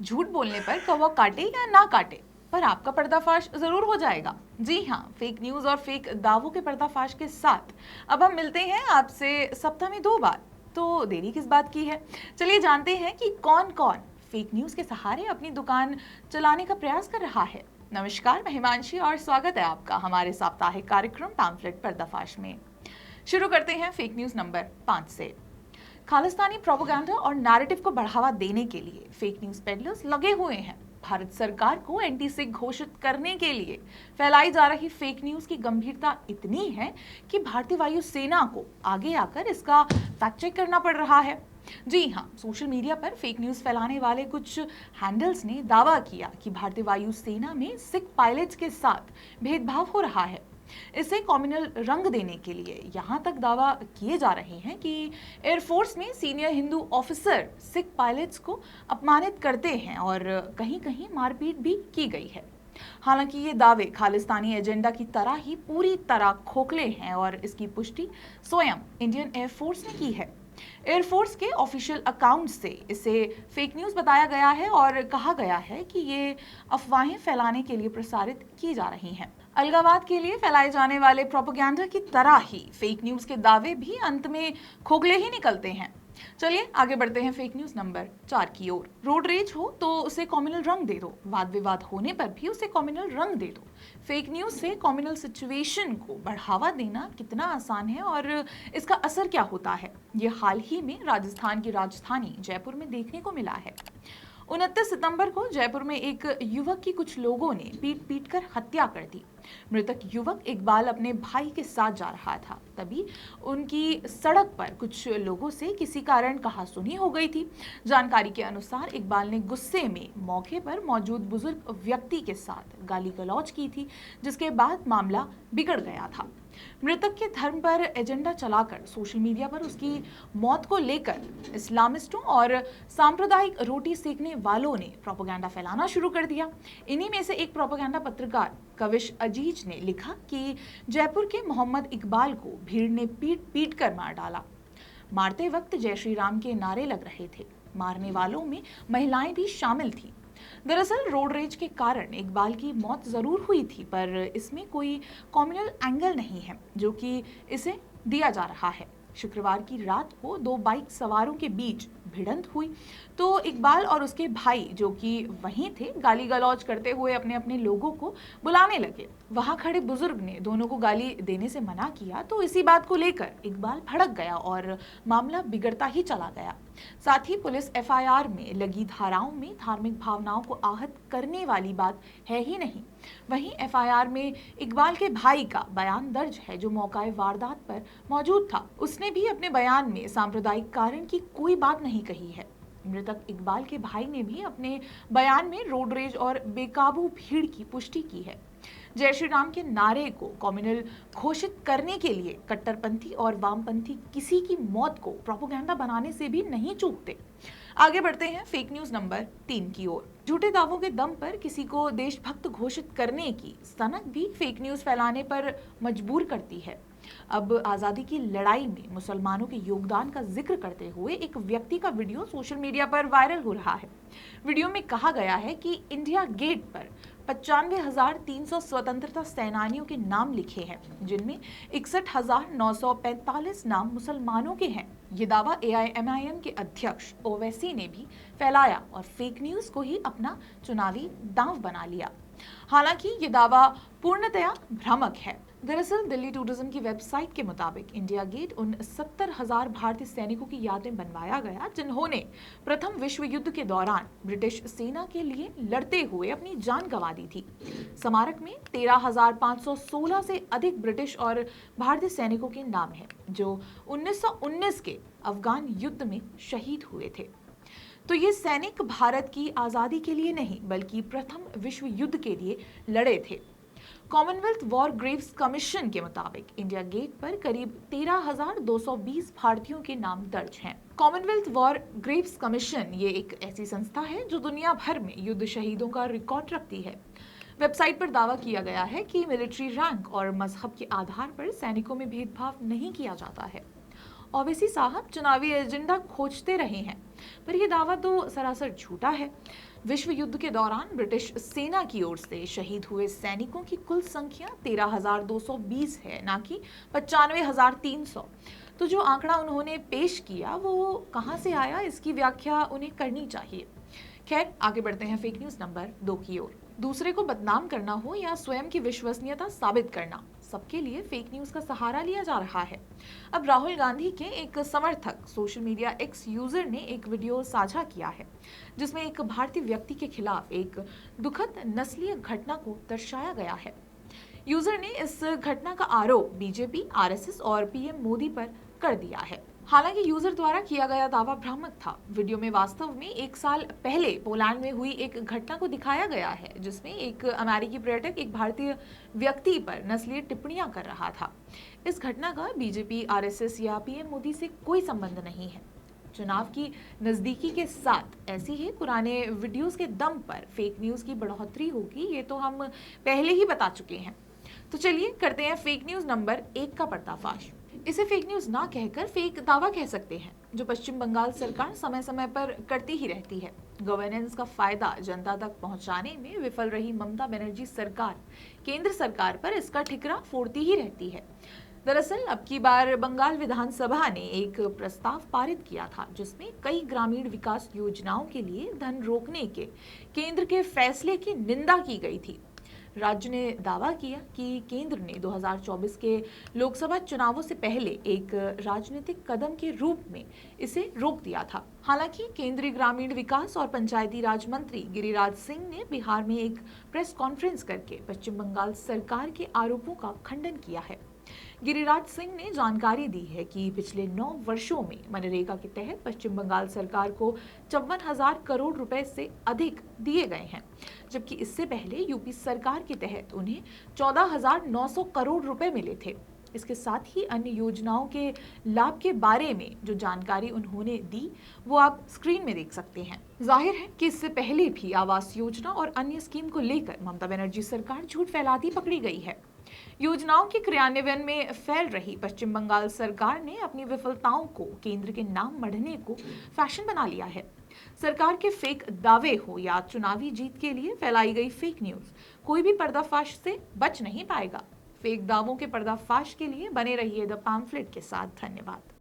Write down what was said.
झूठ बोलने पर कौवा काटे या ना काटे, पर आपका पर्दाफाश जरूर हो जाएगा। जी हाँ, फेक न्यूज और फेक दावों के पर्दाफाश के साथ अब हम मिलते हैं आपसे सप्ताह में 2 बार। तो देरी किस बात की है, चलिए जानते हैं कि कौन कौन फेक न्यूज के सहारे अपनी दुकान चलाने का प्रयास कर रहा है। नमस्कार, मैं हिमांशी और स्वागत है आपका हमारे साप्ताहिक कार्यक्रम पैम्फलेट पर्दाफाश में। शुरू करते हैं फेक न्यूज नंबर 5 से। खालिस्तानी प्रोपेगेंडा और नैरेटिव को बढ़ावा देने के लिए फेक न्यूज पेडलर्स लगे हुए हैं। भारत सरकार को एंटी सिख घोषित करने के लिए फैलाई जा रही फेक न्यूज की गंभीरता इतनी है कि भारतीय वायु सेना को आगे आकर इसका फैक्ट चेक करना पड़ रहा है। जी हाँ, सोशल मीडिया पर फेक न्यूज फैलाने वाले कुछ हैंडल्स ने दावा किया कि भारतीय वायु सेना में सिख पायलट्स के साथ भेदभाव हो रहा है। इसे कॉम्युनल रंग देने के लिए यहाँ तक दावा किए जा रहे हैं कि एयरफोर्स में senior Hindu officer Sikh pilots को अपमानित करते हैं और कहीं कहीं मारपीट भी की गई है। हालांकि ये दावे खालिस्तानी एजेंडा की तरह ही पूरी तरह खोखले हैं और इसकी पुष्टि स्वयं इंडियन एयरफोर्स ने की है। एयरफोर्स के ऑफिशियल अकाउंट से इसे फेक न्यूज बताया गया है और कहा गया है कि ये अफवाहें फैलाने के लिए प्रसारित की जा रही हैं। अलगाववाद के लिए फैलाए जाने वाले प्रोपेगेंडा की तरह ही फेक न्यूज के दावे भी अंत में खोखले ही निकलते हैं। चलिए आगे बढ़ते हैं फेक न्यूज नंबर 4 की ओर। रोड रेज हो तो उसे कम्युनल रंग दे दो, वाद विवाद होने पर भी उसे कम्युनल रंग दे दो। फेक न्यूज से कम्युनल सिचुएशन को बढ़ावा देना कितना आसान है और इसका असर क्या होता है, ये हाल ही में राजस्थान की राजधानी जयपुर में देखने को मिला है। 29 सितंबर को जयपुर में एक युवक की कुछ लोगों ने पीट पीट कर हत्या कर दी। मृतक युवक इकबाल अपने भाई के साथ जा रहा था, तभी उनकी सड़क पर कुछ लोगों से किसी कारण कहासुनी हो गई थी। जानकारी के अनुसार इकबाल ने गुस्से में मौके पर मौजूद बुजुर्ग व्यक्ति के साथ गाली गलौज की थी, जिसके बाद मामला बिगड़ गया था। मृतक के धर्म पर एजेंडा चलाकर सोशल मीडिया पर उसकी मौत को लेकर इस्लामिस्टों और सांप्रदायिक रोटी सेकने वालों ने प्रोपेगेंडा फैलाना शुरू कर दिया। इन्हीं में से एक प्रोपेगेंडा पत्रकार कविश अजीज ने लिखा कि जयपुर के मोहम्मद इकबाल को भीड़ ने पीट पीट कर मार डाला। मारते वक्त जय श्री राम के नारे लग रहे थे। मारने वालों में महिलाएं भी शामिल थी। दरअसल रोड रेज के कारण इकबाल की मौत जरूर हुई थी, पर इसमें कोई कम्युनल एंगल नहीं है जो कि इसे दिया जा रहा है। शुक्रवार की रात को 2 बाइक सवारों के बीच भिड़ंत हुई तो इकबाल और उसके भाई जो कि वहीं थे गाली गलौज करते हुए अपने अपने लोगों को बुलाने लगे। वहां खड़े बुजुर्ग ने दोनों को गाली देने से मना किया तो इसी बात को लेकर इकबाल भड़क गया और मामला बिगड़ता ही चला गया। साथ ही पुलिस एफआईआर में लगी धाराओं में धार्मिक भावनाओं को आहत करने वाली बात है ही नहीं। वहीं एफआईआर में इकबाल के भाई का बयान दर्ज है जो मौके वारदात पर मौजूद था। उसने भी अपने बयान में सांप्रदायिक कारण की कोई बात नहीं कही है। मृतक इकबाल के भाई ने भी अपने बयान में रोड रेज और बेकाबू भीड़ की पुष्टि की है। जय श्री राम के नारे को कम्युनल घोषित करने के लिए कट्टरपंथी और वामपंथी किसी की मौत को प्रोपेगेंडा बनाने से भी नहीं चूकते। आगे बढ़ते हैं फेक न्यूज नंबर 3 की ओर। झूठे दावों के दम पर किसी को देशभक्त घोषित करने की सनक भी फेक न्यूज फैलाने पर मजबूर करती है। अब आजादी की लड़ाई में मुसलमानों के योगदान का जिक्र करते हुए एक व्यक्ति का वीडियो सोशल मीडिया पर वायरल हो रहा है। वीडियो में कहा गया है कि इंडिया गेट पर 95,300 स्वतंत्रता सेनानियों के नाम लिखे हैं, जिनमें 61,945 नाम मुसलमानों के हैं। ये दावा एआईएमआईएम के अध्यक्ष ओवैसी ने भी फैलाया और फेक न्यूज को ही अपना चुनावी दांव बना लिया। हालांकि ये दावा पूर्णतया भ्रामक है। दरअसल दिल्ली टूरिज्म की वेबसाइट के मुताबिक इंडिया गेट उन 70,000 भारतीय सैनिकों की याद में बनवाया गया जिन्होंने प्रथम विश्व युद्ध के दौरान ब्रिटिश सेना के लिए लड़ते हुए अपनी जान गंवा दी थी। स्मारक में 13,516 से अधिक ब्रिटिश और भारतीय सैनिकों के नाम हैं जो 1919 के अफगान युद्ध में शहीद हुए थे। तो ये सैनिक भारत की आजादी के लिए नहीं बल्कि प्रथम विश्व युद्ध के लिए लड़े थे। कॉमनवेल्थ वॉर ग्रेव्स कमीशन के मुताबिक इंडिया गेट पर करीब 13,220 भारतीयों के नाम दर्ज हैं। कॉमनवेल्थ वॉर ग्रेव्स कमीशन ये एक ऐसी संस्था है जो दुनिया भर में युद्ध शहीदों का रिकॉर्ड रखती है। वेबसाइट पर दावा किया गया है कि मिलिट्री रैंक और मजहब के आधार पर सैनिकों में भेदभाव नहीं किया जाता है। ओवैसी साहब चुनावी एजेंडा खोजते रहे हैं, पर यह दावा तो सरासर झूठा है। विश्व युद्ध के दौरान ब्रिटिश सेना की ओर से शहीद हुए सैनिकों की कुल संख्या 13,220 है, ना कि 95,300। तो जो आंकड़ा उन्होंने पेश किया वो कहां से आया, इसकी व्याख्या उन्हें करनी चाहिए। खैर, आगे बढ़ते हैं फेक न्यूज नंबर 2 की ओर। दूसरे को बदनाम करना हो या स्वयं की विश्वसनीयता साबित करना, सबके लिए फेक न्यूज का सहारा लिया जा रहा है। अब राहुल गांधी के एक समर्थक सोशल मीडिया एक्स यूजर ने एक वीडियो साझा किया है जिसमें एक भारतीय व्यक्ति के खिलाफ एक दुखद नस्लीय घटना को दर्शाया गया है। यूजर ने इस घटना का आरोप बीजेपी, आरएसएस और पीएम मोदी पर कर दिया है। हालांकि यूजर द्वारा किया गया दावा भ्रामक था। वीडियो में वास्तव में 1 साल पहले पोलैंड में हुई एक घटना को दिखाया गया है जिसमें एक अमेरिकी पर्यटक एक भारतीय व्यक्ति पर नस्लीय टिप्पणियां कर रहा था। इस घटना का बीजेपी, आरएसएस या पीएम मोदी से कोई संबंध नहीं है। चुनाव की नजदीकी के साथ ऐसी ही पुराने वीडियोस के दम पर फेक न्यूज की बढ़ोतरी होगी, ये तो हम पहले ही बता चुके हैं। तो चलिए करते हैं फेक न्यूज नंबर 1 का पर्दाफाश। इसे फेक न्यूज ना कहकर फेक दावा कह सकते हैं, जो पश्चिम बंगाल सरकार समय समय पर करती ही रहती है। गवर्नेंस का फायदा जनता तक पहुंचाने में विफल रही ममता बनर्जी सरकार केंद्र सरकार पर इसका ठिकरा फोड़ती ही रहती है। दरअसल अब की बार बंगाल विधानसभा ने एक प्रस्ताव पारित किया था जिसमें कई ग्रामीण विकास योजनाओं के लिए धन रोकने के केंद्र के फैसले की निंदा की गई थी। राज्य ने दावा किया कि केंद्र ने 2024 के लोकसभा चुनावों से पहले एक राजनीतिक कदम के रूप में इसे रोक दिया था। हालांकि केंद्रीय ग्रामीण विकास और पंचायती राज मंत्री गिरिराज सिंह ने बिहार में एक प्रेस कॉन्फ्रेंस करके पश्चिम बंगाल सरकार के आरोपों का खंडन किया है। गिरिराज सिंह ने जानकारी दी है कि पिछले 9 वर्षों में मनरेगा के तहत पश्चिम बंगाल सरकार को 54,000 करोड़ रुपए से अधिक दिए गए हैं, जबकि इससे पहले यूपी सरकार के तहत उन्हें 14,900 करोड़ रुपए मिले थे। इसके साथ ही अन्य योजनाओं के लाभ के बारे में जो जानकारी उन्होंने दी वो आप स्क्रीन में देख सकते हैं। जाहिर है कि इससे पहले भी आवास योजना और अन्य स्कीम को लेकर ममता बनर्जी सरकार झूठ फैलाती पकड़ी गई है। योजनाओं के क्रियान्वयन में फैल रही पश्चिम बंगाल सरकार ने अपनी विफलताओं को केंद्र के नाम मढ़ने को फैशन बना लिया है। सरकार के फेक दावे हो या चुनावी जीत के लिए फैलाई गई फेक न्यूज, कोई भी पर्दाफाश से बच नहीं पाएगा। फेक दावों के पर्दाफाश के लिए बने रहिए द पैम्फलेट के साथ। धन्यवाद।